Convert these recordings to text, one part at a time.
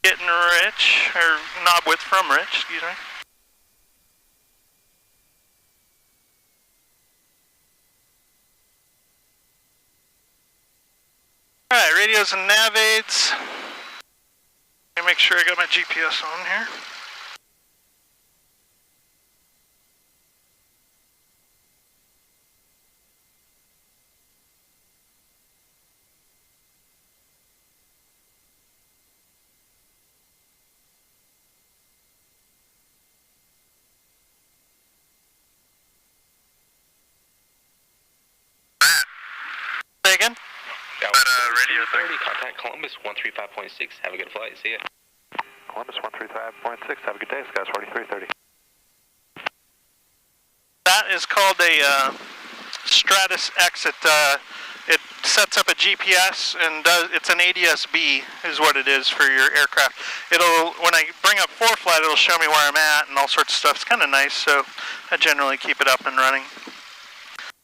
Getting Rich, or knob width from Rich, excuse me. Alright, radios and nav aids. Let me make sure I got my GPS on here. Say again? Radio 30, contact Columbus 135.6. Have a good flight. See ya. Columbus 135.6. Have a good day, Skies 4330. That is called a Stratus X. It sets up a GPS and it's an ADS-B is what it is for your aircraft. When I bring up ForeFlight, it'll show me where I'm at and all sorts of stuff. It's kind of nice, so I generally keep it up and running.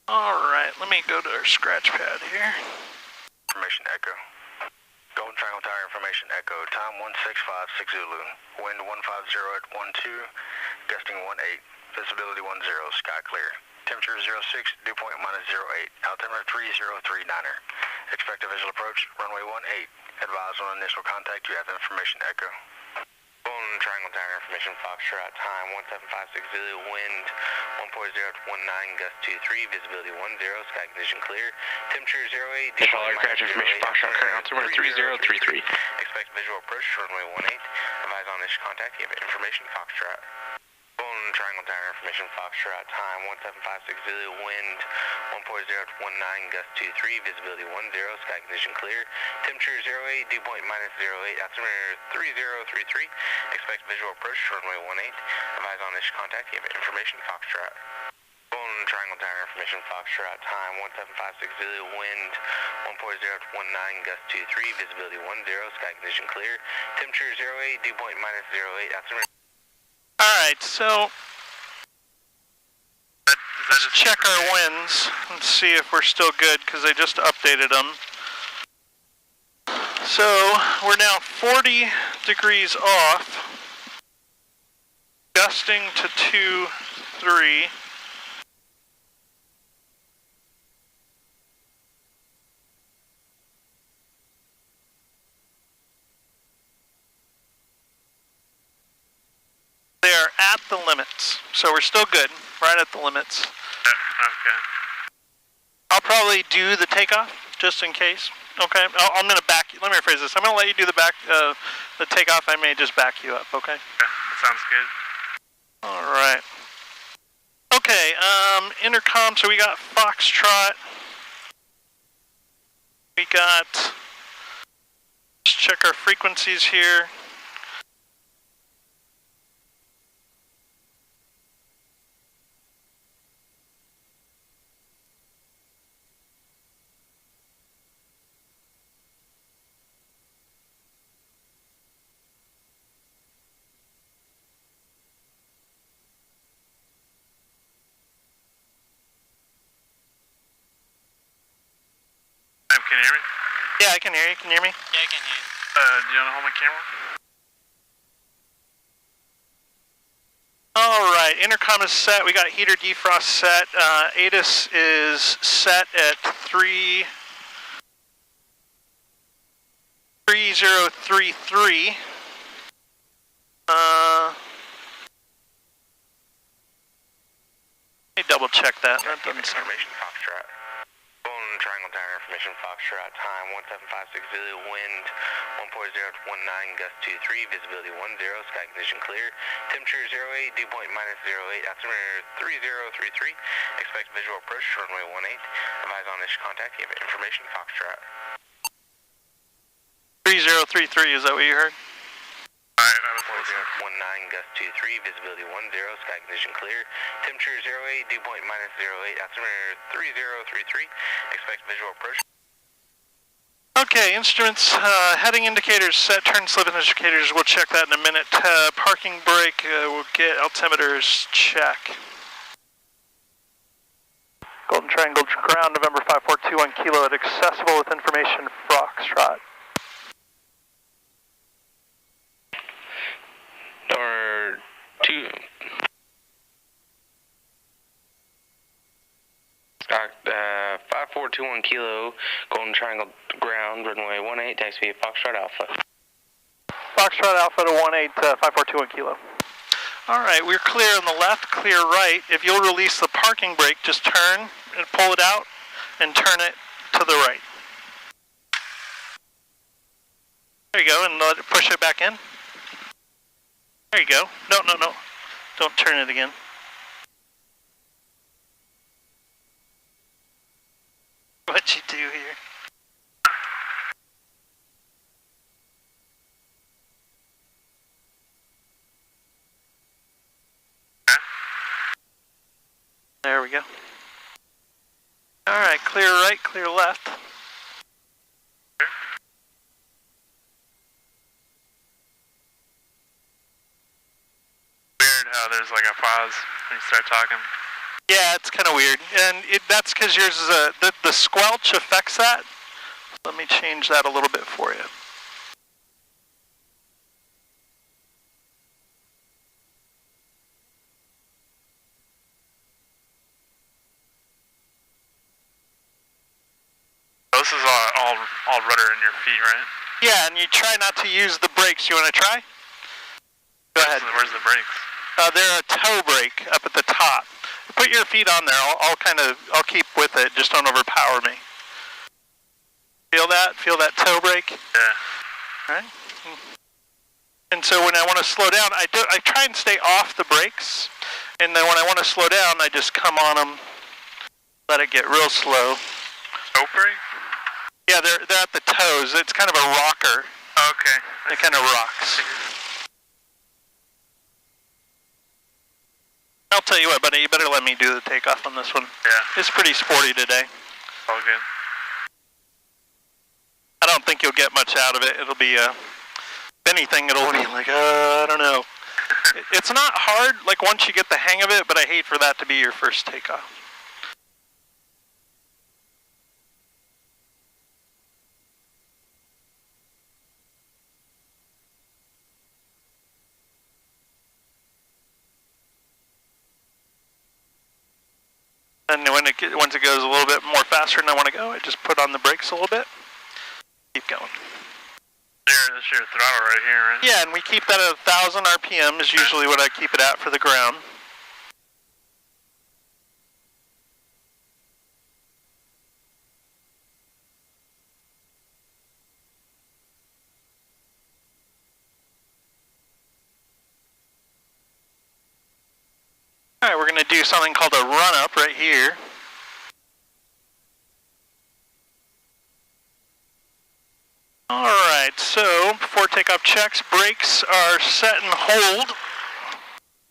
All right, let me go to our scratch pad here. Information Echo. Golden Triangle Tower information Echo. Time 1656 Zulu. Wind 150 at 12. Gusting 18. Visibility 10. Sky clear. Temperature 06. Dew point -08. Altimeter 3039er. Expect a visual approach. Runway 18. Advise on initial contact. You have information Echo. Golden Triangle Tower information Foxtrot. Time 1756 Zulu. Wind 140 at 19. Gust 23. Visibility 10. Sky condition clear. Temperature 08. Initial aircraft information Foxtrot. Current altimeter 3033. Expect visual approach. Runway 18. Advise on initial contact. You have information Foxtrot. Golden Triangle Tower information Foxtrot. Time 1756 Zulu. Wind 140 at 19. Gust 23. Visibility 10. Sky condition clear. Temperature 08. Dew point -08. Altimeter 3033. Expect visual approach. Runway 18. Advise on initial contact. You have information Foxtrot. Golden Triangle Tower information Foxtrot. Time 1756 Zulu. Wind 140 at 19. Gust 23. Visibility 10. Sky condition clear. Temperature 08. Dew point -08. Altimeter. Alright, so let's check our winds and see if we're still good because they just updated them. So we're now 40 degrees off, gusting to 2-3. They are at the limits, so we're still good, right at the limits. Okay. I'll probably do the takeoff, just in case. Okay, I'm gonna back you, let me rephrase this. I'm gonna let you do the takeoff. I may just back you up, okay? Yeah, that sounds good. All right. Okay, intercom, so we got Foxtrot. We got, let's check our frequencies here. Can you hear me? Yeah, I can hear you. Can you hear me? Yeah, I can hear you. Do you want to hold my camera? All right, intercom is set. We got heater defrost set. ATIS is set at 3033. Let me double check that. That doesn't sound right. Information Foxtrot. Golden Triangle Tower information Foxtrot. Time 1756 Zulu. Wind 140 at 19. Gust 23. Visibility 10. Sky condition clear. Temperature 08. Dew point -08. Altimeter 3033. Expect visual approach. Runway 18. Advise on initial contact. You have information Foxtrot. 3033, is that what you heard? Alright, I was 19. Gust 23. Visibility 10. Sky condition clear. Temperature 08. Dew point -08. Altimeter 3033. Expect visual approach. Okay, instruments, heading indicators set, turn slip indicators, we'll check that in a minute. Parking brake, we'll get altimeters check. Golden Triangle ground, November 5421 kilo at accessible with information Foxtrot. 5421 Kilo, Golden Triangle ground, runway 18, taxi Foxtrot Alpha. Foxtrot Alpha to 18, 5421 Kilo. Alright, we're clear on the left, clear right. If you'll release the parking brake, just turn and pull it out and turn it to the right. There you go, and let it push it back in. There you go. No. Don't turn it again. What'd you do here? There we go. Alright, clear right, clear left. Weird how there's like a pause when you start talking. Yeah, it's kind of weird, and that's because yours is the squelch affects that. Let me change that a little bit for you. This is all rudder in your feet, right? Yeah, and you try not to use the brakes. You want to try? Go ahead. Where's the brakes? They're a toe brake up at the top. Put your feet on there. I'll keep with it. Just don't overpower me. Feel that? Feel that toe brake? Yeah. All right. And so when I want to slow down, I try and stay off the brakes. And then when I want to slow down, I just come on them, let it get real slow. Toe brake? Yeah, they're at the toes. It's kind of a rocker. Okay. It kind of rocks. I'll tell you what, buddy, you better let me do the takeoff on this one. Yeah. It's pretty sporty today. All good. I don't think you'll get much out of it. It'll be, if anything, it'll be like, I don't know. It's not hard, like, once you get the hang of it, but I hate for that to be your first takeoff. And once it goes a little bit more faster than I want to go, I just put on the brakes a little bit. Keep going. This is your throttle right here, right? Yeah, and we keep that at 1,000 RPM is usually what I keep it at for the ground. Alright, we're going to do something called a run-up right here. Alright, so before takeoff checks, brakes are set and hold.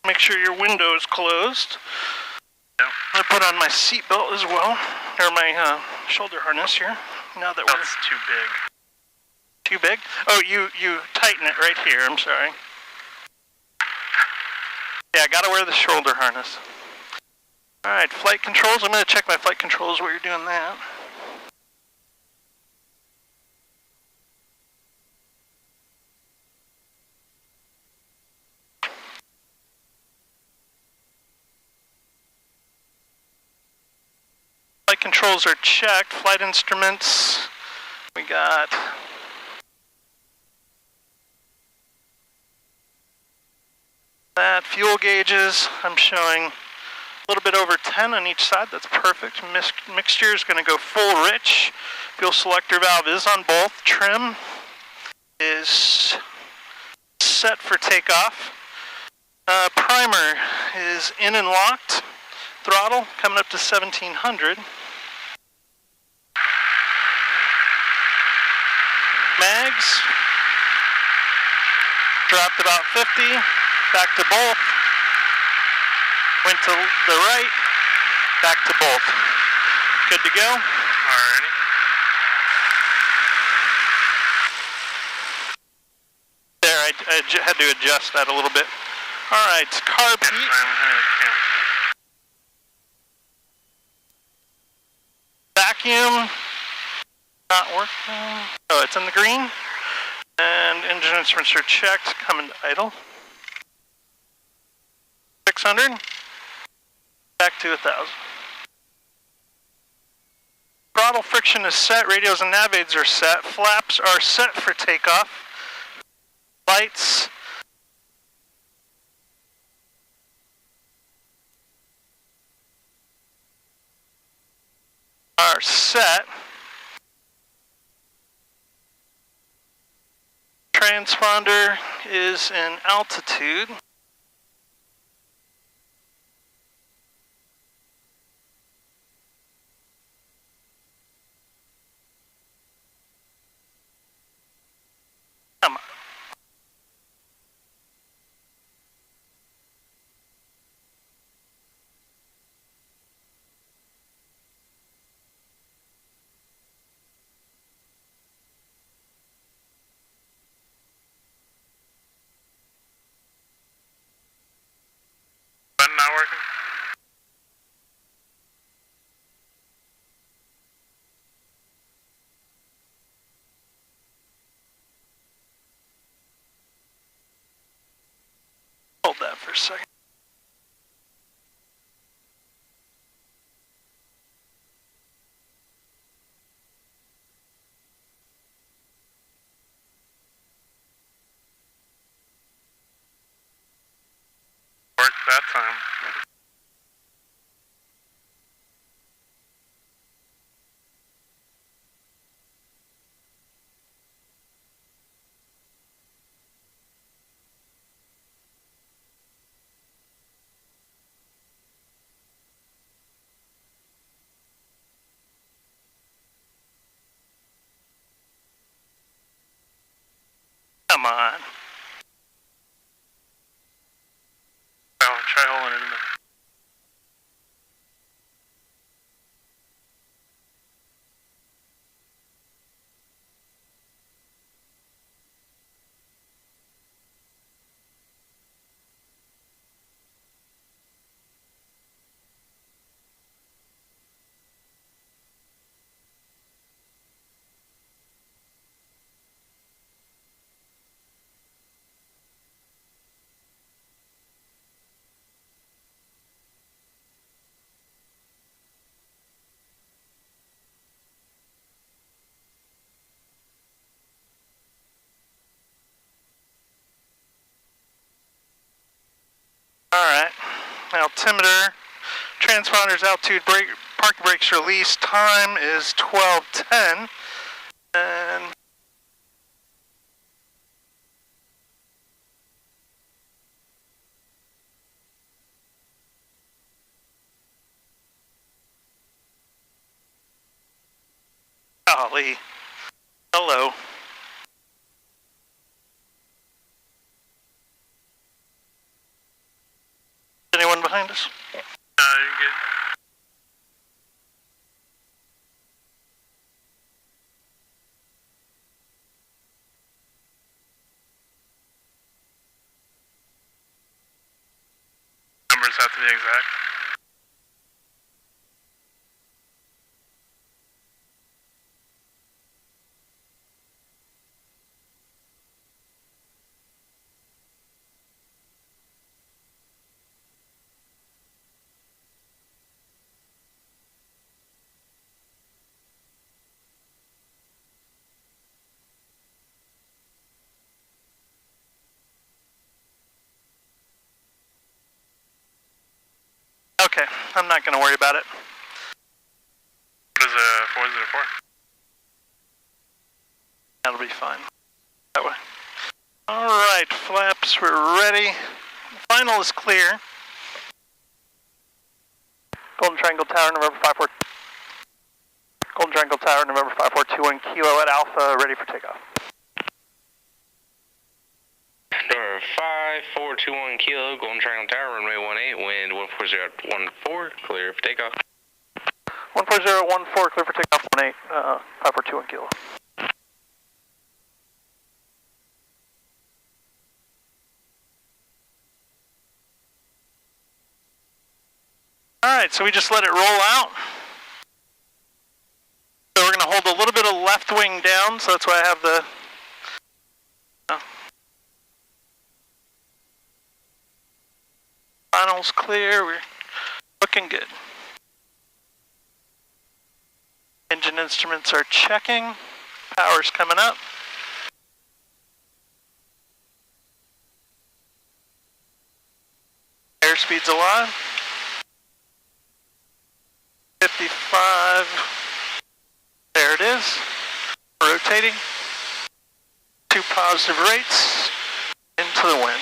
Make sure your window is closed. Yep. I put on my seatbelt as well, or my shoulder harness here. Now that That's too big. Too big? Oh, you tighten it right here, I'm sorry. Yeah, I gotta wear the shoulder harness. Alright, flight controls. I'm gonna check my flight controls while you're doing that. Flight controls are checked. Flight instruments, we got that. Fuel gauges, I'm showing a little bit over 10 on each side. That's perfect. Mixture is going to go full rich. Fuel selector valve is on both. Trim is set for takeoff. Primer is in and locked. Throttle coming up to 1700. Mags dropped about 50. Back to both. Went to the right. Back to both. Good to go. Alrighty. There, I had to adjust that a little bit. Alright, carb heat. Vacuum. Not working. Oh, it's in the green. And engine instruments are checked. Coming to idle. 600. Back to 1,000. throttle friction is set, radios and nav aids are set, flaps are set for takeoff, lights are set, transponder is in altitude. Come on. Button not working? Hold that for a second. Worked that time. Come on. Oh, try holding it in there. Alright, altimeter, transponders, altitude, parking brakes release, time is 12:10, and golly, hello. Anyone behind us? You're good. Numbers have to be exact. Okay, I'm not going to worry about it. What is a 404? That'll be fine. That way. Alright, flaps, we're ready. Final is clear. Golden Triangle Tower, November 54. Golden Triangle Tower, November 5421 Kilo at Alpha, ready for takeoff. Number 5421 Kilo, Golden Triangle Tower, runway 18, wind 14014, clear for takeoff. 14014, clear for takeoff, 18, 5421 Kilo. Alright, so we just let it roll out. So we're going to hold a little bit of left wing down, so that's why I have the... Final's clear, we're looking good. Engine instruments are checking. Power's coming up. Airspeed's alive. 55. There it is. Rotating. 2 positive rates into the wind.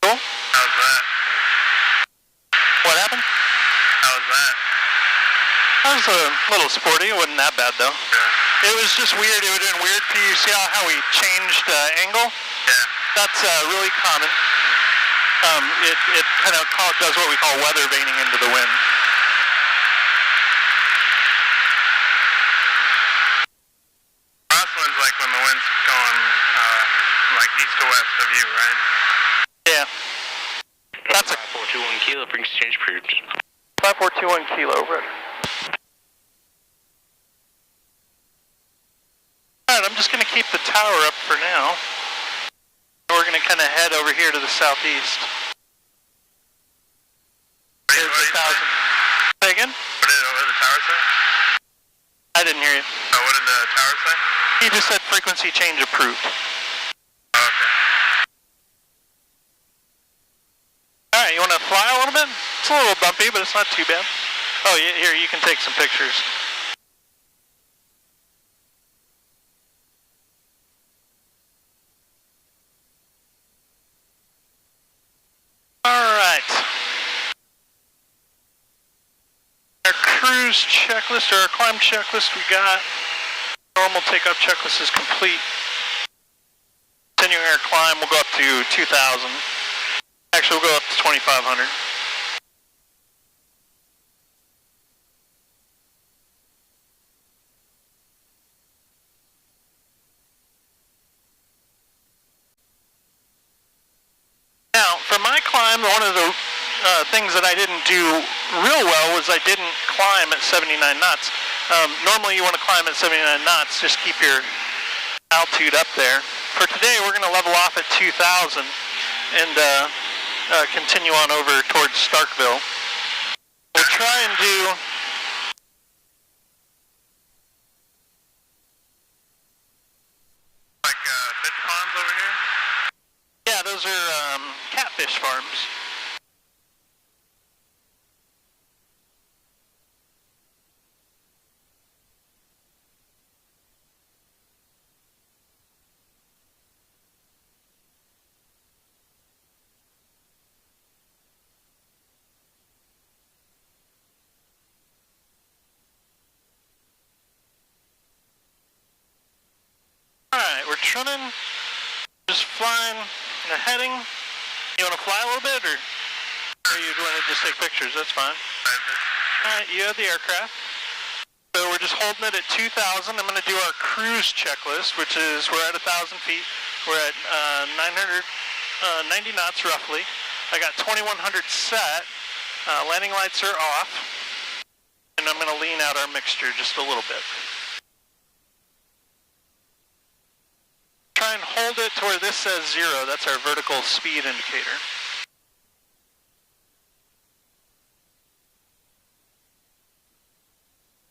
Cool. How's that? What happened? How's that? That was a little sporty. It wasn't that bad though. Yeah. It was just weird. It would have been weird for you. See how we changed angle? Yeah. That's really common. It kind of does what we call weather vaning into the wind. Crosswind's like when the wind's going like east to west of you, right? Yeah. That's a 5421 Kilo, bring exchange approved. 5421 Kilo, right. Alright, I'm just going to keep the tower up for now. We're going to kind of head over here to the southeast. What Here's did the 1,000. Say again? what did the tower say? I didn't hear you. Oh, what did the tower say? He just said frequency change approved. Oh, okay. Alright, you want to fly a little bit? It's a little bumpy, but it's not too bad. Oh, yeah, here, you can take some pictures. Alright. Our cruise checklist, or our climb checklist, we got normal takeoff checklist is complete. Continuing our climb, we'll go up to 2,000. Actually, we'll go up to 2,500. Now, for my climb, one of the things that I didn't do real well was I didn't climb at 79 knots. Normally you want to climb at 79 knots, just keep your altitude up there. For today, we're going to level off at 2,000 and continue on over towards Starkville. We'll try and do... Like fish ponds over here? Yeah, those are catfish farms. Alright, we're trimming, just flying and heading. You want to fly a little bit, or you want to just take pictures? That's fine. Alright, you have the aircraft. So we're just holding it at 2,000. I'm going to do our cruise checklist, which is we're at 1,000 feet. We're at 90 knots roughly. I got 2,100 set. Landing lights are off. And I'm going to lean out our mixture just a little bit. Try and hold it to where this says 0. That's our vertical speed indicator.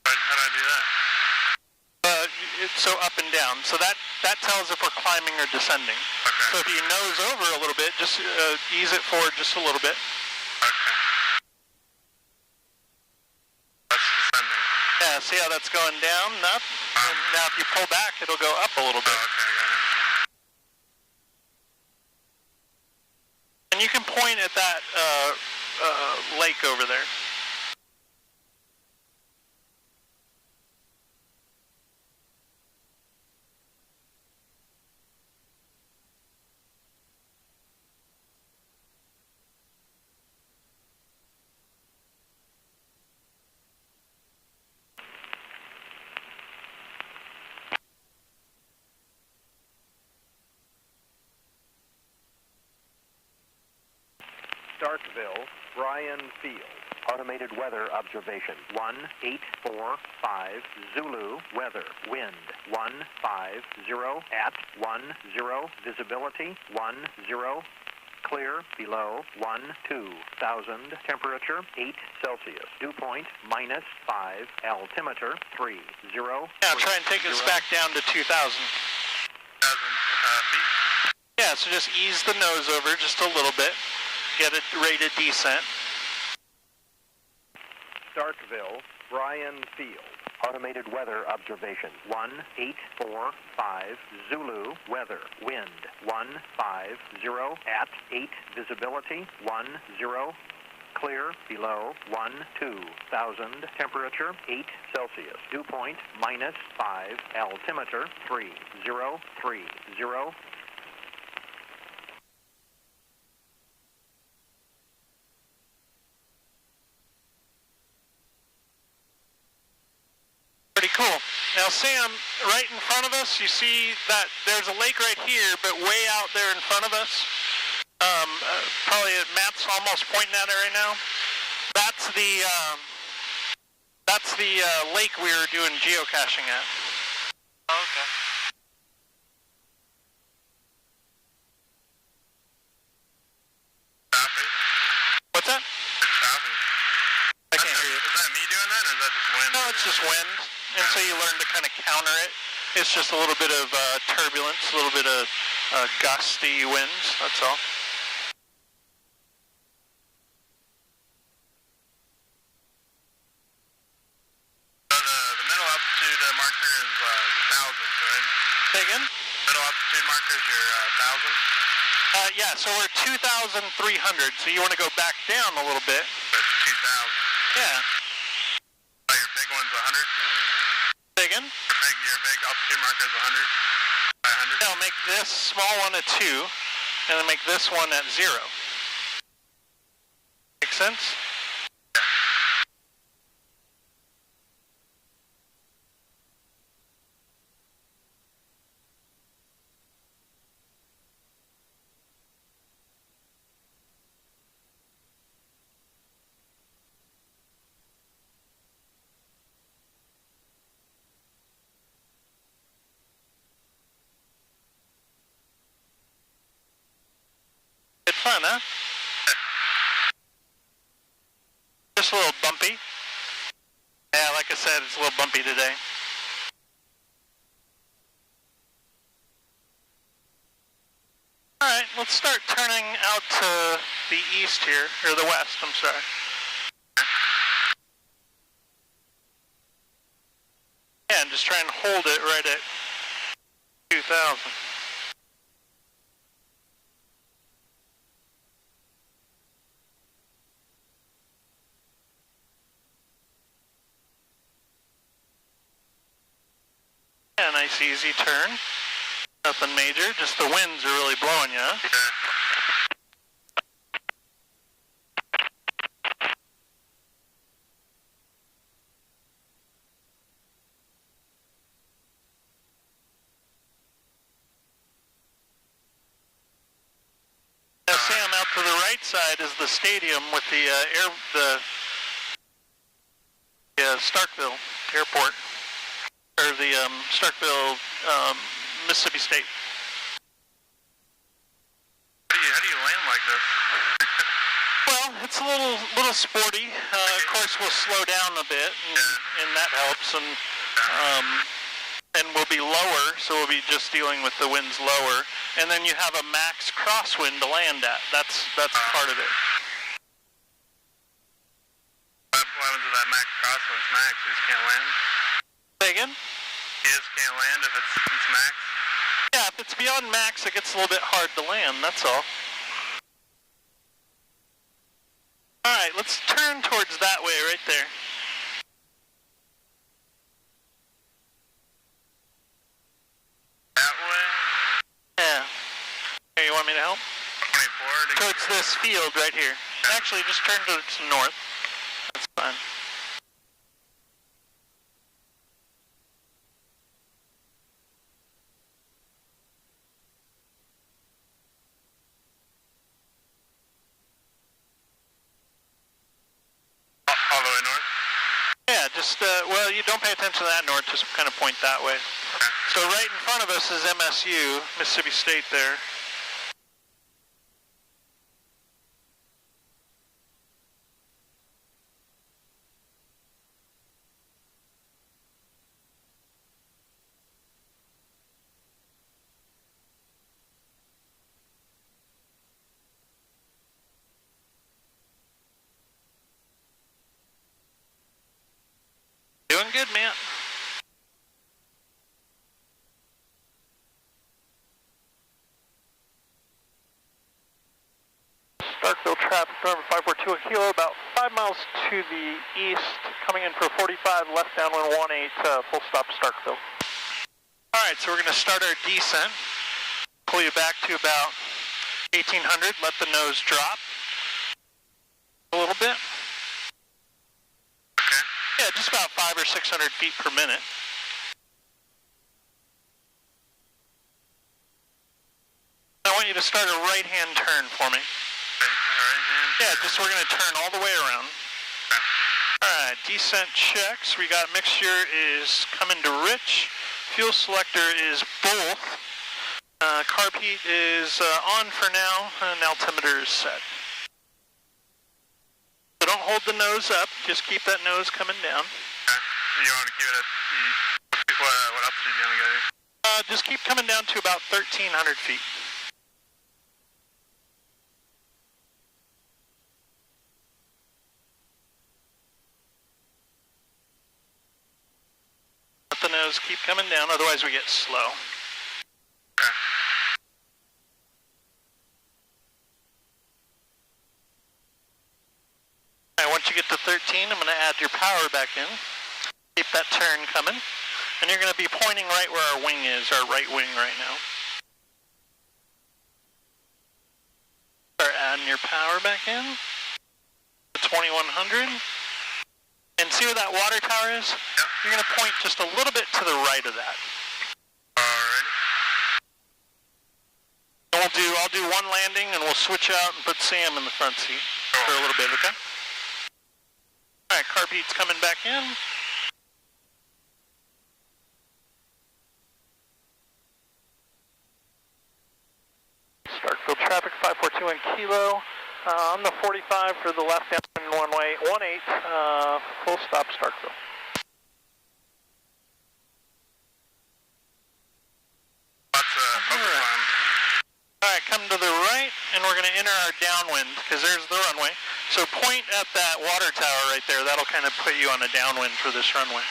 How do I do that? It's so up and down. So that tells if we're climbing or descending. Okay. So if you nose over a little bit, just ease it forward just a little bit. Okay. That's descending. Yeah, see how that's going down and up? And now if you pull back, it'll go up a little bit. Oh, okay, got it. And you can point at that lake over there. Starkville, Bryan Field. Automated weather observation. 1845 Zulu weather. Wind 150 at 10. Visibility 10. Clear below 12,000. Temperature 8 Celsius. Dew point -5. Altimeter 30. Yeah, try and take us back down to 2,000. 2,000 feet. Yeah, so just ease the nose over just a little bit. Get it rated descent. Starkville, Bryan Field. Automated weather observation. 1845 Zulu weather. Wind 150 at 8. Visibility 10. Clear below 12,000. Temperature 8 Celsius. Dew point -5. Altimeter 3030. Pretty cool. Now, Sam, right in front of us, you see that there's a lake right here, but way out there in front of us, probably Matt's almost pointing at it right now. That's the lake we were doing geocaching at. Oh, okay. Copy. What's that? It's copy. I can't hear you. Is that me doing that, or is that just wind? No, it's just wind, and so you learn to kind of counter it. It's just a little bit of turbulence, a little bit of gusty winds, that's all. So the middle altitude marker is 1,000, right? Say again? Middle altitude marker is your 1,000? Yeah, so we're 2,300, so you want to go back down a little bit. That's 2,000. Yeah. Oh, your big one's 100? Say again? Your big altitude marker is 100? 500? No, make this small one a 2, and then make this one at 0. Make sense? It's fun, huh? Just a little bumpy. Yeah, like I said, it's a little bumpy today. Alright, let's start turning out to the east here, or the west, I'm sorry. Yeah, and just try and hold it right at 2,000. Yeah, nice easy turn. Nothing major, just the winds are really blowing you, huh? Now, Sam, out to the right side is the stadium with the Starkville Airport, or the Starkville, Mississippi State. How do you land like this? Well, it's a little sporty. Of course, we'll slow down a bit, and that helps. And we'll be lower, so we'll be just dealing with the winds lower. And then you have a max crosswind to land at. That's part of it. What happens if that max crosswind's max? You just can't land? Say again? You just can't land if it's max? Yeah, if it's beyond max, it gets a little bit hard to land, that's all. Alright, let's turn towards that way right there. That way? Yeah. Here, you want me to help? 24 to Towards this field right here. Actually, just turn to the north. That's fine. just, well, you don't pay attention to that north, just kind of point that way. So right in front of us is MSU, Mississippi State there. Doing good, man. Starkville traffic, number 542 Kilo, about 5 miles to the east, coming in for 45, left downwind 18, full stop Starkville. Alright, so we're going to start our descent. Pull you back to about 1800, let the nose drop a little bit. Yeah, just about 500 or 600 feet per minute. I want you to start a right-hand turn for me. Yeah, just we're going to turn all the way around. Alright, descent checks. We got mixture is coming to rich. Fuel selector is both. Carb heat is on for now, and altimeter is set. So don't hold the nose up, just keep that nose coming down. You want to keep it at what altitude do you want to go to? Just keep coming down to about 1,300 feet. Let the nose keep coming down, otherwise we get slow. Once you get to 13, I'm going to add your power back in. Keep that turn coming. And you're going to be pointing right where our wing is, our right wing right now. Start adding your power back in. 2100. And see where that water tower is? Yep. You're going to point just a little bit to the right of that. Alright. And I'll do one landing and we'll switch out and put Sam in the front seat for a little bit, okay? Alright, carb heat's coming back in. Starkville traffic, 542 in Kilo, on the 45 for the left downwind one-way, 18, full stop Starkville. Lots of focus on. Alright, come to the right, and we're going to enter our downwind, because there's the runway. So point at that water tower right there. That'll kind of put you on a downwind for this runway.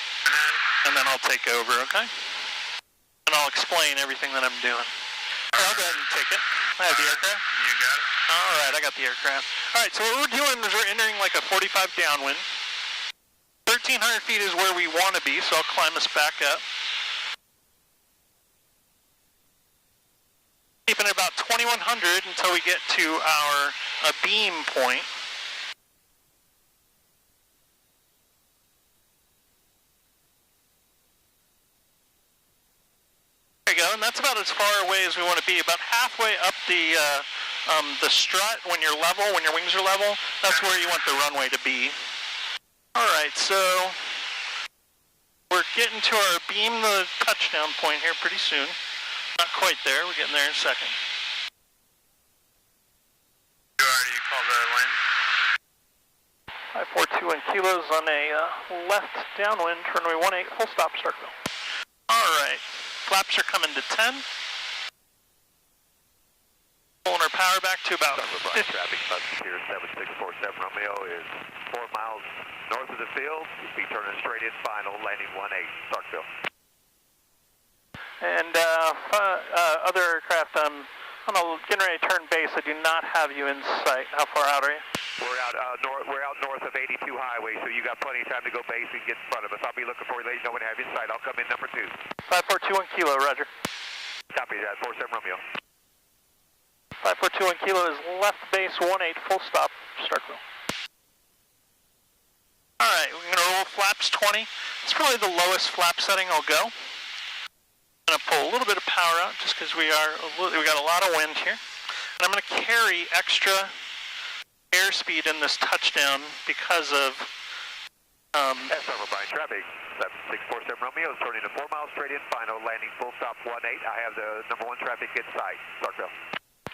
And then I'll take over, okay? And I'll explain everything that I'm doing. I'll go ahead and take it. I have the aircraft. You got it. Alright, I got the aircraft. Alright, so what we're doing is we're entering like a 45 downwind. 1,300 feet is where we want to be, so I'll climb us back up. Keeping it about 2,100 until we get to our beam point. There you go, and that's about as far away as we want to be. About halfway up the strut when you're level, when your wings are level, that's where you want the runway to be. Alright, so we're getting to our beam the touchdown point here pretty soon. Not quite there, we're getting there in a second. You already called the lane? 542 in Kilos on a left downwind, runway 18, full stop Starkville. Alright, flaps are coming to 10. Pulling our power back to about 50. Traffic, here 7647 Romeo is 4 miles north of the field. You'll be turning straight in final, landing 18, Starkville. And other aircraft, I'm getting ready to turn base. I do not have you in sight. How far out are you? We're out north of 82 Highway, so you got plenty of time to go base and get in front of us. I'll be looking for you, let you know when I have you in sight. I'll come in number 2. 542 in Kilo, roger. Copy that, 47 Romeo. 542 in Kilo is left base 18, full stop Starkville. Alright, we're going to roll flaps 20. It's probably the lowest flap setting I'll go. I'm going to pull a little bit of power out just because we got a lot of wind here. And I'm going to carry extra airspeed in this touchdown because of Starboard Brian, traffic 7647 Romeo is turning to 4 miles straight in, final, landing full stop 18. I have the number 1 traffic in sight, Starkville.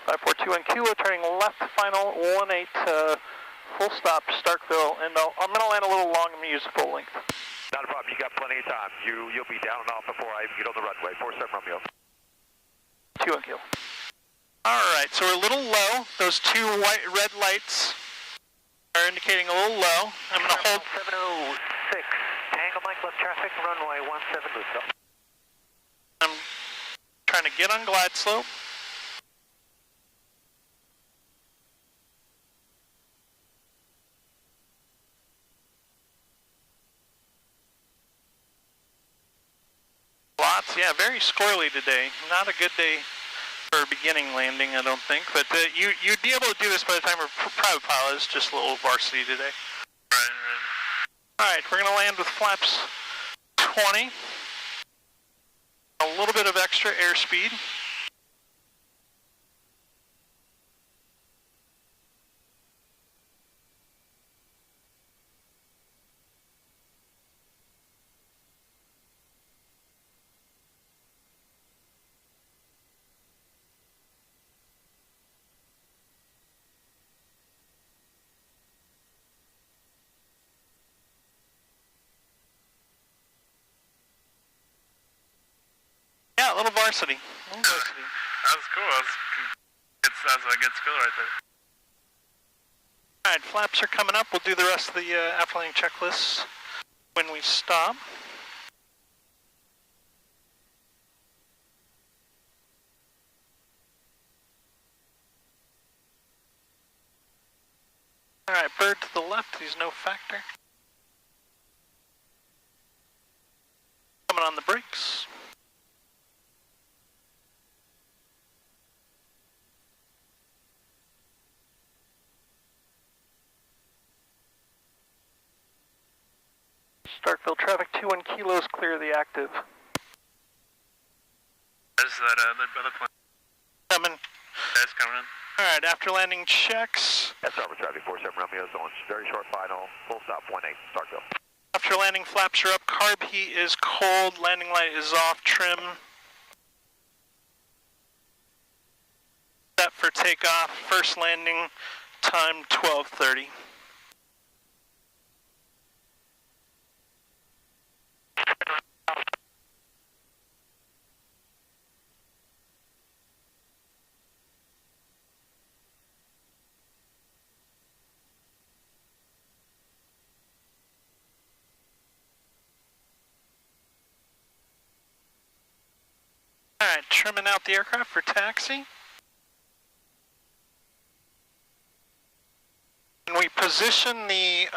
5421 Kilo, turning left, final, 18 to full stop, Starkville, and I'm going to land a little long and use full length. Not a problem, you got plenty of time. You'll be down and off before I even get on the runway, 47 Romeo. 21 Kilo. Alright, so we're a little low. Those two red lights are indicating a little low. I'm going to hold... 706, Tango Mike, left traffic, runway 17 Luso. I'm trying to get on glide slope. Lots, yeah, very squirrely today. Not a good day for a beginning landing, I don't think. But you'd be able to do this by the time we're private pilot. It's just a little varsity today. Right. Alright, we're going to land with flaps 20. A little bit of extra airspeed. Yeah, a little varsity. That was cool. That's a good skill right there. Alright, flaps are coming up. We'll do the rest of the afterlanding checklists when we stop. Alright, bird to the left, he's no factor. Coming on the brakes. Starkville traffic 21 kilos, clear the active. There's that other plane. Coming. That's coming in. Alright, after landing checks. Starboard traffic 47 Romeo is on very short final, full stop 18, Starkville. After landing, flaps are up, carb heat is cold, landing light is off, trim. Set for takeoff, first landing time 12:30. Alright, trimming out the aircraft for taxi. And we position the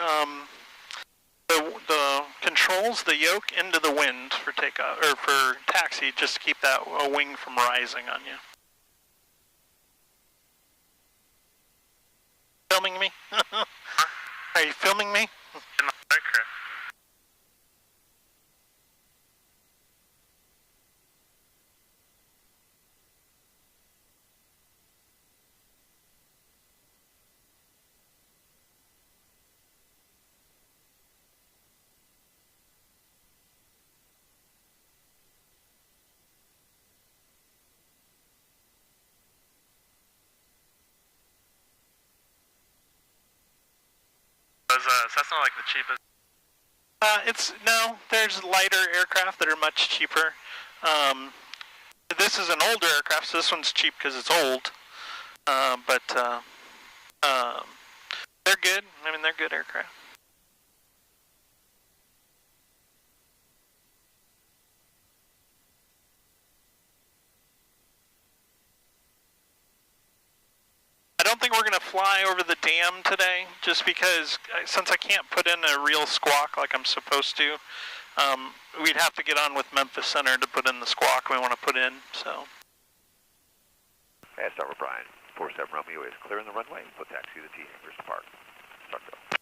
controls, the yoke, into the wind for takeoff, or for taxi, just to keep that wing from rising on you. Filming me? Are you filming me? In the aircraft. Cessna like the cheapest? There's lighter aircraft that are much cheaper. This is an older aircraft, so this one's cheap because it's old. But they're good. I mean, they're good aircraft. I don't think we're going to fly over the dam today, just because since I can't put in a real squawk like I'm supposed to, we'd have to get on with Memphis Center to put in the squawk we want to put in. So. Starboard Brian, 47 Romeo is clearing the runway. Put taxi to T hangars to park. Starkville.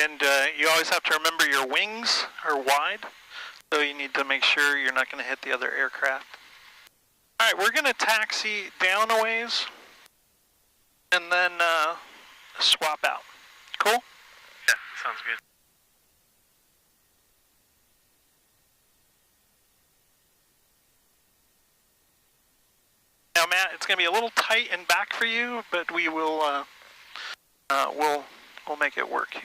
And you always have to remember your wings are wide, so you need to make sure you're not going to hit the other aircraft. All right, we're going to taxi down a ways and then swap out. Cool? Yeah, sounds good. Now, Matt, it's going to be a little tight and back for you, but we will we'll make it work here.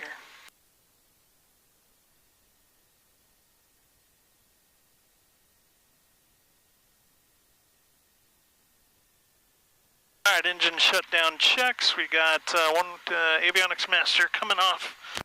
All right, engine shutdown checks. We got one avionics master coming off